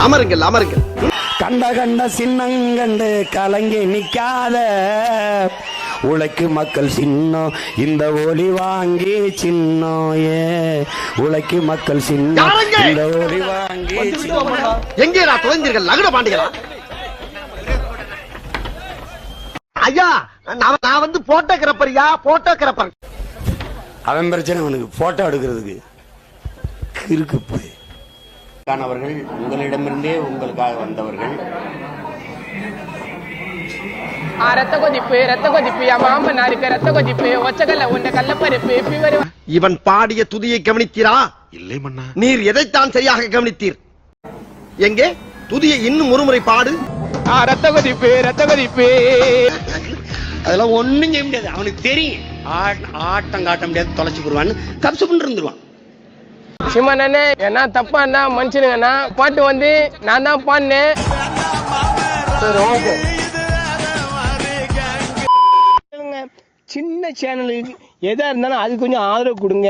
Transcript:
அமருங்கள் அமருங்கள். கண்ட கண்ட சின்னங்கண்டு கலங்கி நிக்காத உழைக்கு மக்கள் சின்னம் இந்த ஒளி வாங்கி சின்னம் உழைக்கு மக்கள் சின்னம் இந்த ஒளி வாங்கி எங்கே நான் தொலைந்தீர்கள் லகுட பாண்டிகளா? ஐயா நான் வந்து போட்டோகிராஃபர்யா, போட்டோகிராஃபர். அவன் பிரச்சனை அவனுக்கு போட்டோ எடுக்கிறதுக்கு கிறுக்கு போய் அவர்கள் உங்களிடமிருந்தே உங்களுக்காக வந்தவர்கள். ரத்த கொதிப்பு மாமனாருக்கு ரத்த கொதிப்பு ஒச்சகல்ல உன்ன கள்ளப்பருப்பு. இவன் பாடிய துதியை கவனித்தீரா? இல்லை மன்னா. நீர் எதைத்தான் சரியாக கவனித்தீர்? எங்கே துதியை இன்னும் ஒருமுறை பாடு. ரத்த கொதிப்பு அதெல்லாம் ஒண்ணும் செய்ய முடியாது. அவனுக்கு தெரியும் ஆட்டம் காட்ட முடியாது, தொலைச்சு போடுவான்னு கப்சு இருந்துருவான். சிம்மண்ணே என்ன தப்பா இருந்தா மனுஷனுங்கண்ணா. பாட்டு வந்து நான் தான் பாடினேன். சின்ன சேனலுக்கு எதா இருந்தாலும் அது கொஞ்சம் ஆதரவு கொடுங்க.